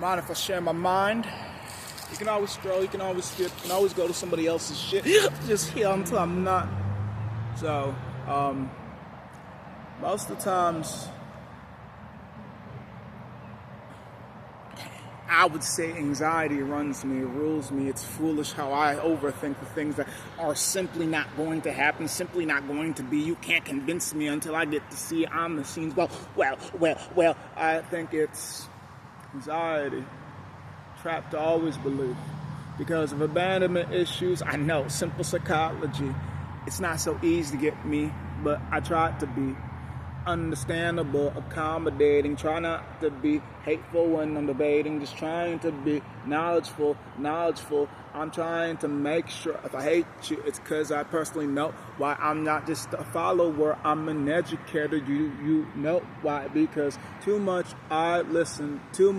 Mind if I share my mind? You can always scroll, you can always skip, you can always go to somebody else's shit. Just here until I'm not. So, most of the times, I would say anxiety runs me, rules me. It's foolish how I overthink the things that are simply not going to happen, simply not going to be. You can't convince me until I get to see on the scenes. Well, I think it's anxiety, trapped to always believe. Because of abandonment issues, I know, simple psychology. It's not so easy to get me, but I try to be understandable, accommodating, try not to be hateful when I'm debating, just trying to be knowledgeful. I'm trying to make sure if I hate you, it's because I personally know why. I'm not just a follower, I'm an educator. You know why? Because too much I listened to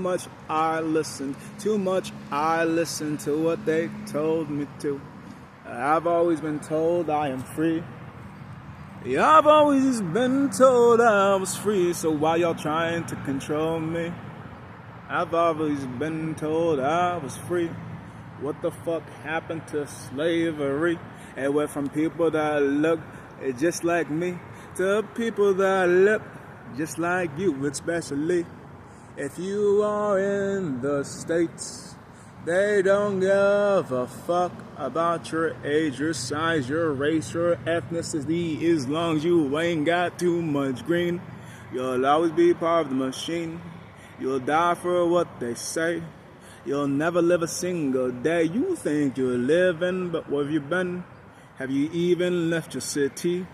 what they told me to. I've always been told I am free. Yeah, I've always been told I was free, so why y'all trying to control me? I've always been told I was free. What the fuck happened to slavery? It went from people that look just like me to people that look just like you, especially if you are in the States. They don't give a fuck about your age, your size, your race, your ethnicity, as long as you ain't got too much green. You'll always be part of the machine. You'll die for what they say. You'll never live a single day. You think you're living, but where have you been? Have you even left your city?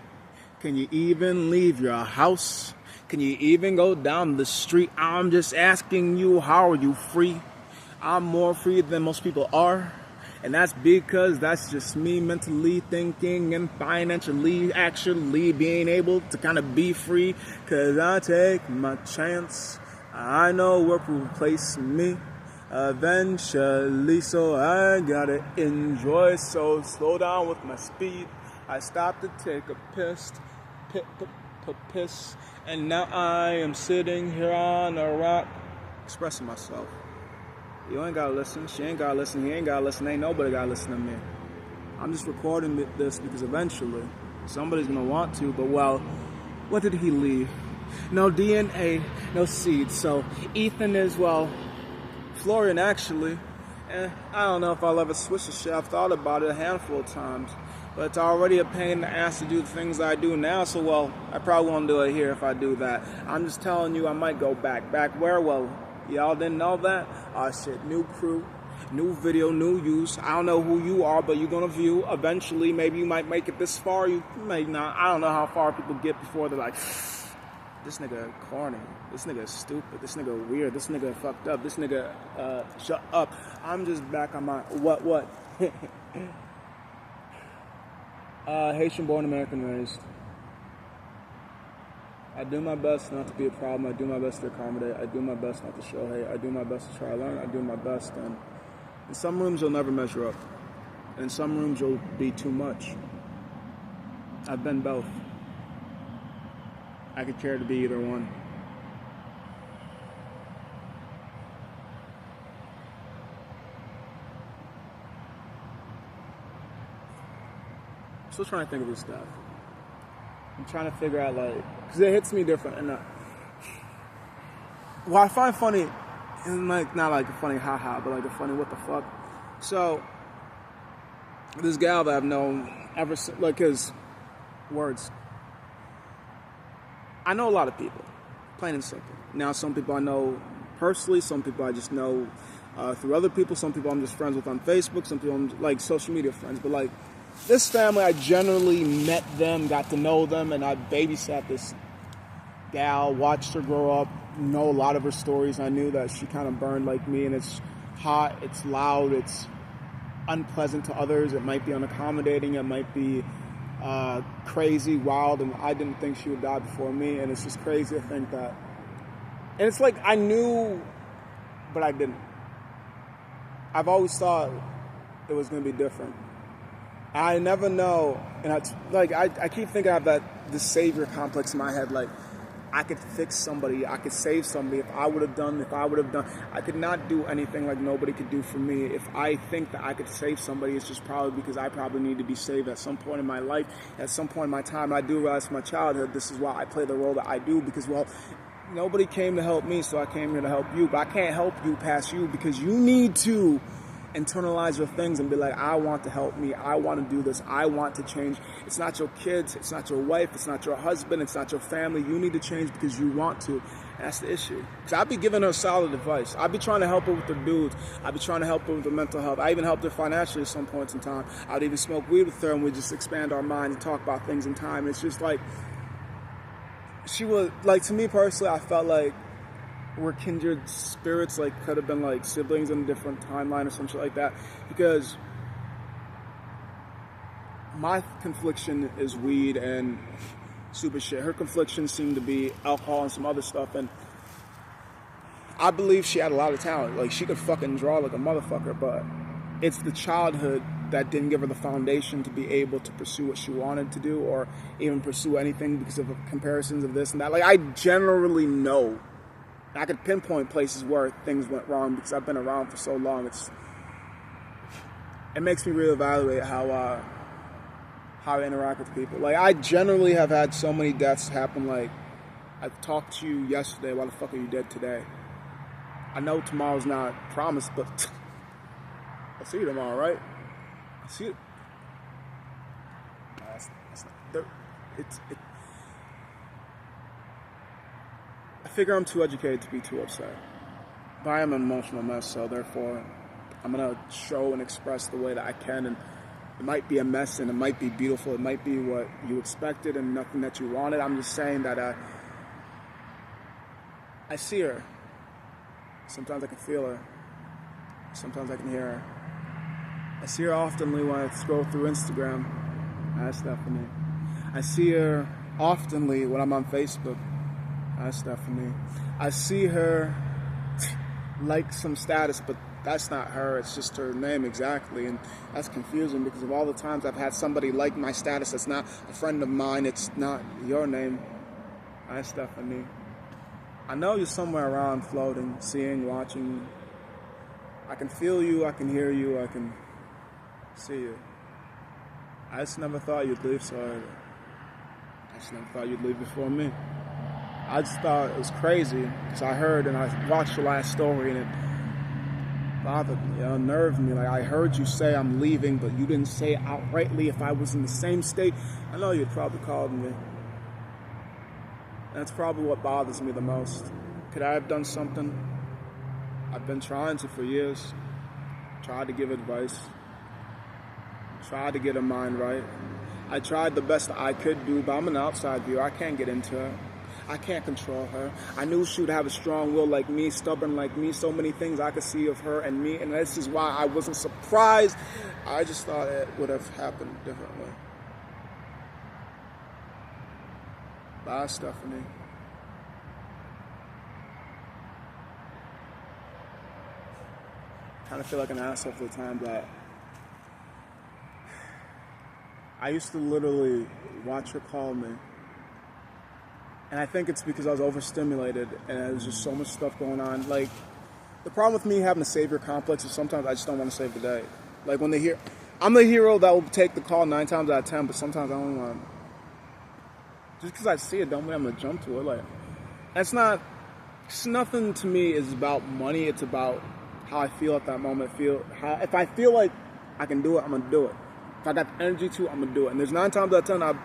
Can you even leave your house? Can you even go down the street? I'm just asking you, how are you free? I'm more free than most people are. And that's because that's just me mentally thinking and financially actually being able to kind of be free. Cause I take my chance. I know what will replace me eventually. So I gotta enjoy. So slow down with my speed. I stopped to take a piss. And now I am sitting here on a rock expressing myself. You ain't gotta listen, she ain't gotta listen, he ain't gotta listen, ain't nobody gotta listen to me. I'm just recording this because eventually somebody's gonna want to, but well, what did he leave? No DNA, no seeds. So Ethan is, well, Florian actually. I don't know if I'll ever switch the shit. I've thought about it a handful of times, but it's already a pain in the ass to do the things I do now, so well, I probably won't do it here if I do that. I'm just telling you, I might go back. Back where? Well, y'all didn't know that? Shit, new crew, new video, new use. I don't know who you are, but you're gonna view eventually. Maybe you might make it this far, you may not. I don't know how far people get before they're like, this nigga corny, this nigga stupid, this nigga weird, this nigga fucked up, this nigga shut up. I'm just back on my what? Haitian born, American raised. I do my best not to be a problem. I do my best to accommodate. I do my best not to show hate. I do my best to try to learn. I do my best. And in some rooms, you'll never measure up. In some rooms, you'll be too much. I've been both. I could care to be either one. Still trying to think of this stuff. I'm trying to figure out, like, because it hits me different. And what I find funny, and like, not like a funny haha, but like a funny what the fuck. So, this gal that I've known ever since, like, his words. I know a lot of people, plain and simple. Now, some people I know personally, some people I just know through other people, some people I'm just friends with on Facebook, some people I'm like social media friends, but like, this family, I generally met them, got to know them, and I babysat this gal, watched her grow up, know a lot of her stories. I knew that she kind of burned like me, and it's hot, it's loud, it's unpleasant to others, it might be unaccommodating, it might be crazy, wild, and I didn't think she would die before me, and it's just crazy to think that. And it's like, I knew, but I didn't. I've always thought it was going to be different. I never know, and I keep thinking I have this savior complex in my head, like, I could fix somebody, I could save somebody if I would have done. I could not do anything like nobody could do for me. If I think that I could save somebody, it's just probably because I probably need to be saved at some point in my life, at some point in my time. I do realize from my childhood, this is why I play the role that I do, because, well, nobody came to help me, so I came here to help you. But I can't help you past you, because you need to internalize your things and be like, I want to help me. I want to do this. I want to change. It's not your kids. It's not your wife. It's not your husband. It's not your family. You need to change because you want to. And that's the issue. Because I'd be giving her solid advice. I'd be trying to help her with the dudes. I'd be trying to help her with the mental health. I even helped her financially at some points in time. I'd even smoke weed with her and we'd just expand our minds and talk about things in time. It's just like, she was, like, to me personally, I felt like we're kindred spirits, like could have been like siblings in a different timeline or some shit like that, because my confliction is weed and stupid shit. Her confliction seemed to be alcohol and some other stuff, and I believe she had a lot of talent. Like, she could fucking draw like a motherfucker, but it's the childhood that didn't give her the foundation to be able to pursue what she wanted to do, or even pursue anything because of comparisons of this and that. Like, I generally know, I could pinpoint places where things went wrong because I've been around for so long. It makes me reevaluate how I interact with people. Like, I generally have had so many deaths happen. Like, I talked to you yesterday. Why the fuck are you dead today? I know tomorrow's not promised, but I'll see you tomorrow, right? I'll see you. I figure I'm too educated to be too upset. But I am an emotional mess, so therefore I'm going to show and express the way that I can. And it might be a mess, and it might be beautiful. It might be what you expected and nothing that you wanted. I'm just saying that I see her. Sometimes I can feel her. Sometimes I can hear her. I see her oftenly when I scroll through Instagram. That's Stephanie. I see her oftenly when I'm on Facebook. That's Stephanie. I see her like some status, but that's not her. It's just her name exactly, and that's confusing because of all the times I've had somebody like my status that's not a friend of mine. It's not your name. That's Stephanie. I know you're somewhere around, floating, seeing, watching. I can feel you. I can hear you. I can see you. I just never thought you'd leave so early. I just never thought you'd leave before me. I just thought it was crazy because I heard and I watched the last story and it bothered me, it unnerved me. Like, I heard you say I'm leaving, but you didn't say outrightly. If I was in the same state, I know you'd probably called me. That's probably what bothers me the most. Could I have done something? I've been trying to for years. Tried to give advice. Tried to get her mind right. I tried the best I could do, but I'm an outside viewer. I can't get into her. I can't control her. I knew she would have a strong will like me, stubborn like me, so many things I could see of her and me, and this is why I wasn't surprised. I just thought it would have happened differently. Bye, Stephanie. I kind of feel like an asshole for the time that I used to literally watch her call me. And I think it's because I was overstimulated and there was just so much stuff going on. Like, the problem with me having a savior complex is sometimes I just don't want to save the day. Like, when they hear, I'm the hero that will take the call 9 times out of 10, but sometimes I don't want to. Just because I see it don't mean I'm going to jump to it. Like, it's nothing to me is about money. It's about how I feel at that moment. If I feel like I can do it, I'm going to do it. If I got the energy to, I'm going to do it. And there's 9 times out of 10,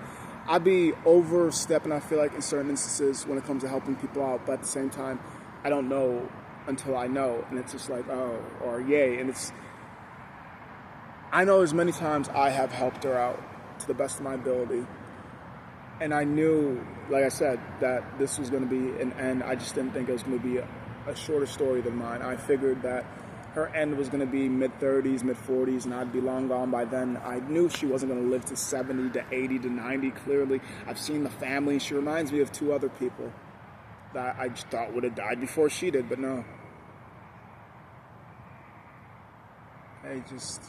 I'd be overstepping, I feel like, in certain instances when it comes to helping people out. But at the same time, I don't know until I know. And it's just like, oh, or yay. And I know as many times I have helped her out to the best of my ability. And I knew, like I said, that this was going to be an end. I just didn't think it was going to be a shorter story than mine. I figured that her end was going to be mid-30s, mid-40s, and I'd be long gone by then. I knew she wasn't going to live to 70 to 80 to 90, clearly. I've seen the family. She reminds me of 2 other people that I just thought would have died before she did, but no. I just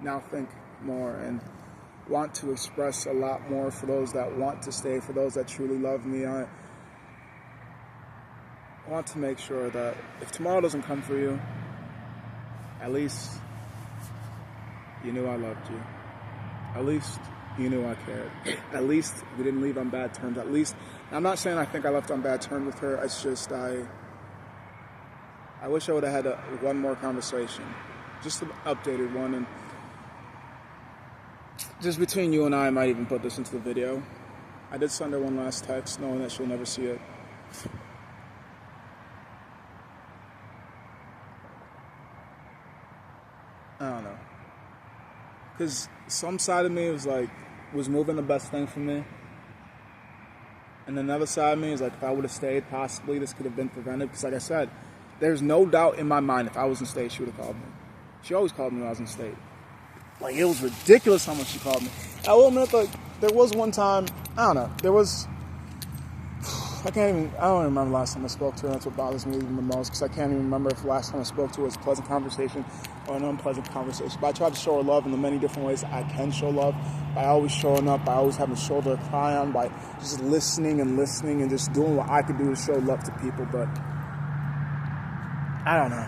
now think more, and want to express a lot more for those that want to stay, for those that truly love me. I want to make sure that if tomorrow doesn't come for you, at least you knew I loved you. At least you knew I cared. At least we didn't leave on bad terms. At least, I'm not saying I think I left on bad terms with her. It's just I wish I would have had one more conversation. Just an updated one. And just between you and I might even put this into the video. I did send her one last text knowing that she'll never see it. I don't know. Because some side of me was moving the best thing for me. And another side of me is like, if I would have stayed, possibly this could have been prevented. Because like I said, there's no doubt in my mind if I was in state, she would have called me. She always called me when I was in state. Like, it was ridiculous how much she called me. I will admit, like, there was one time, I don't know, I don't even remember the last time I spoke to her. That's what bothers me even the most, because I can't even remember if the last time I spoke to her was a pleasant conversation or an unpleasant conversation. But I try to show her love in the many different ways I can show love. By always showing up, by always having a shoulder to cry on, by just listening and just doing what I could do to show love to people. But I don't know.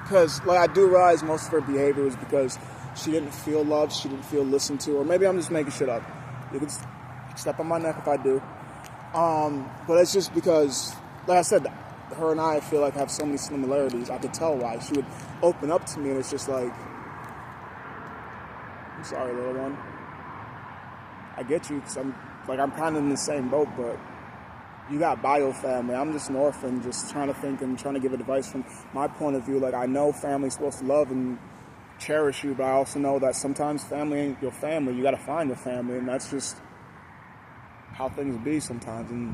Because, like, I do realize most of her behavior was because she didn't feel loved, she didn't feel listened to, or maybe I'm just making shit up. You can step on my neck if I do. But it's just because, like I said, her and I feel like have so many similarities. I could tell why. She would open up to me, and it's just like, I'm sorry, little one. I get you, because I'm kind of in the same boat, but you got bio family. I'm just an orphan, just trying to think and trying to give advice from my point of view. Like, I know family's supposed to love and cherish you, but I also know that sometimes family ain't your family. You got to find your family, and that's just how things be sometimes. And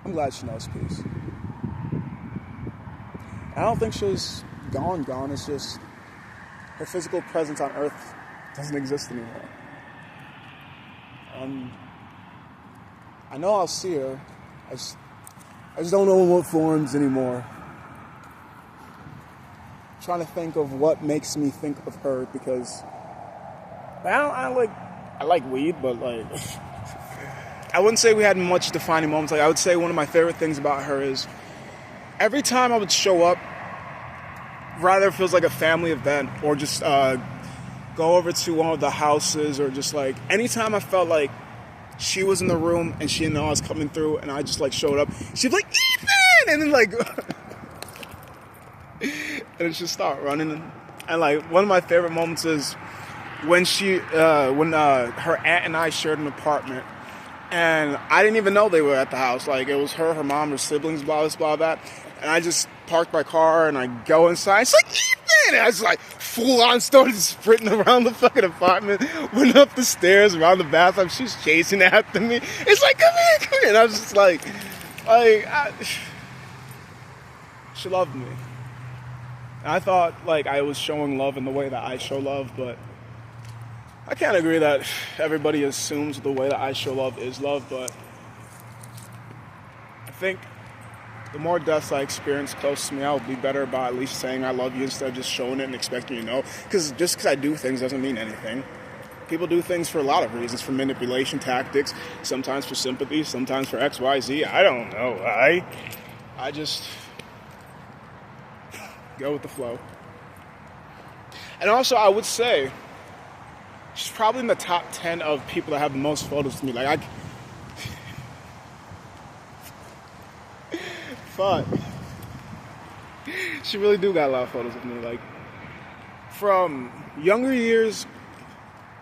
I'm glad she knows peace. I don't think she's gone. It's just her physical presence on Earth doesn't exist anymore. I know I'll see her. I just don't know in what forms anymore. I'm trying to think of what makes me think of her, because I like weed, but like I wouldn't say we had much defining moments. Like, I would say one of my favorite things about her is every time I would show up, rather it feels like a family event, or just go over to one of the houses, or just like anytime I felt like she was in the room and she didn't know I was coming through, and I just like showed up, she'd be like, Ethan! And then like and it just start running. And like one of my favorite moments is when her aunt and I shared an apartment, and I didn't even know they were at the house. Like, it was her mom, her siblings, blah, this, blah, that. And I just parked my car and I go inside. It's like, Ethan! And I just like full on started sprinting around the fucking apartment, went up the stairs, around the bathroom. She's chasing after me. It's like, come here. And I was just like she loved me. And I thought like I was showing love in the way that I show love, but I can't agree that everybody assumes the way that I show love is love. But I think the more deaths I experience close to me, I'll be better about at least saying I love you instead of just showing it and expecting you to know. Because just because I do things doesn't mean anything. People do things for a lot of reasons, for manipulation tactics, sometimes for sympathy, sometimes for X, Y, Z. I don't know. I just go with the flow. And also, I would say she's probably in the top 10 of people that have the most photos to me. Like, fuck. She really do got a lot of photos of me. Like, from younger years,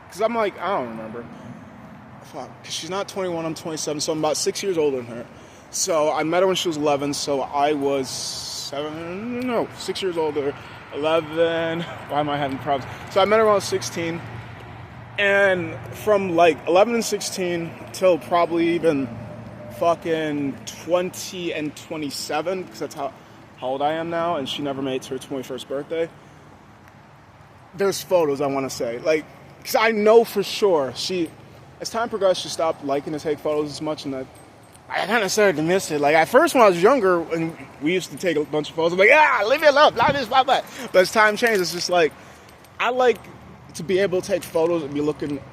because I'm like, I don't remember. Fuck, because she's not 21, I'm 27, so I'm about 6 years older than her. So I met her when she was 11, so I was 6 years older, 11. Why am I having problems? So I met her when I was 16. And from like 11 and 16 till probably even fucking 20 and 27, because that's how old I am now, and she never made it to her 21st birthday. There's photos I want to say. Like, because I know for sure as time progressed, she stopped liking to take photos as much, and I kind of started to miss it. Like, at first when I was younger, and we used to take a bunch of photos, I'm like, live your love, blah, this, blah, blah. But as time changed, it's just like, I like to be able to take photos and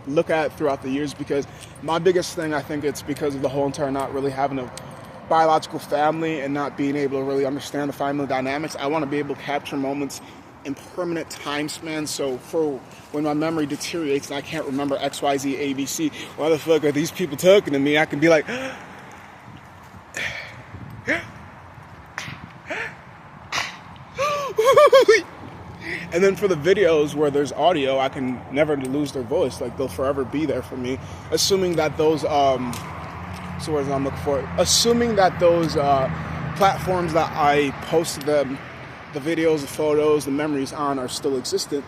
look at throughout the years, because my biggest thing, I think it's because of the whole entire not really having a biological family and not being able to really understand the family dynamics. I want to be able to capture moments in permanent time spans, so for when my memory deteriorates and I can't remember X, Y, Z, A, B, C, why the fuck are these people talking to me? I can be like, and then for the videos where there's audio, I can never lose their voice. Like, they'll forever be there for me, assuming that those so what I'm looking for, assuming that those platforms that I posted them, the videos, the photos, the memories on, are still existent.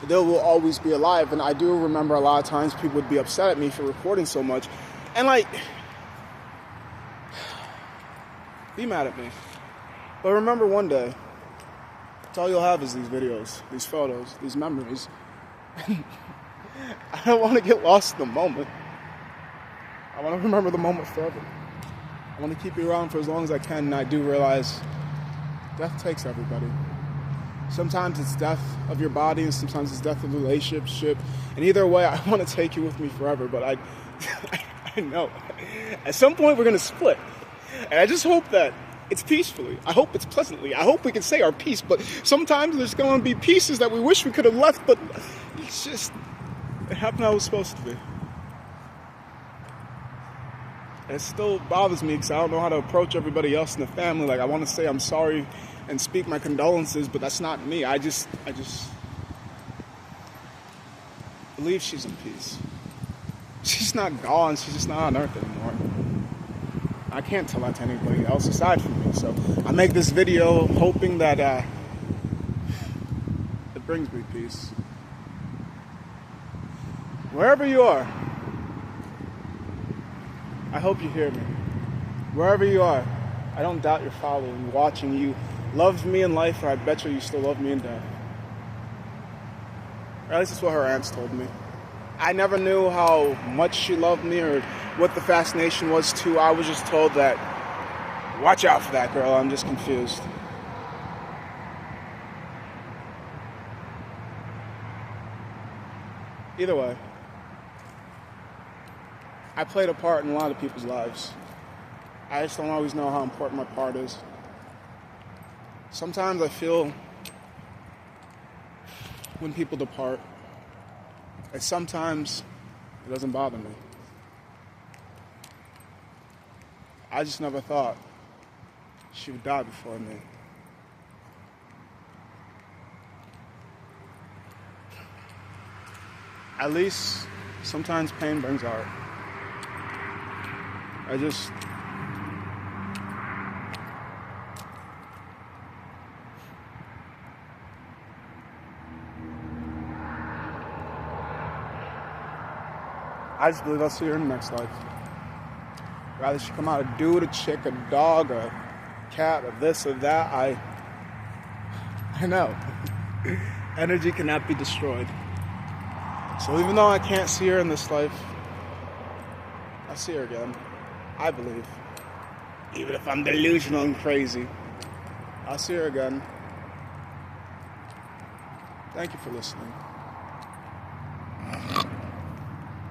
They will always be alive. And I do remember a lot of times people would be upset at me for recording so much, and like, be mad at me. But remember, one day, that's all you'll have is these videos, these photos, these memories. I don't want to get lost in the moment. I want to remember the moment forever. I want to keep you around for as long as I can, and I do realize death takes everybody. Sometimes it's death of your body, and sometimes it's death of the relationship. And either way, I want to take you with me forever, but I know. At some point, we're going to split. And I just hope that it's peacefully. I hope it's pleasantly. I hope we can say our piece, but sometimes there's going to be pieces that we wish we could have left, but it's just, it happened how it was supposed to be. And it still bothers me because I don't know how to approach everybody else in the family. Like, I want to say I'm sorry and speak my condolences, but that's not me. I just believe she's in peace. She's not gone. She's just not on earth anymore. I can't tell that to anybody else aside from me. So I make this video hoping that it brings me peace. Wherever you are, I hope you hear me. Wherever you are, I don't doubt you're following, watching. You loved me in life, or I bet you still love me in death. Or at least that's what her aunts told me. I never knew how much she loved me or what the fascination was too. I was just told that, watch out for that girl. I'm just confused. Either way, I played a part in a lot of people's lives. I just don't always know how important my part is. Sometimes I feel when people depart, and sometimes it doesn't bother me. I just never thought she would die before me. At least sometimes pain brings art. I just believe I'll see her in the next life. Rather she come out a dude, a chick, a dog, a cat, or this or that, I know. Energy cannot be destroyed. So even though I can't see her in this life, I'll see her again. I believe. Even if I'm delusional and crazy, I'll see her again. Thank you for listening.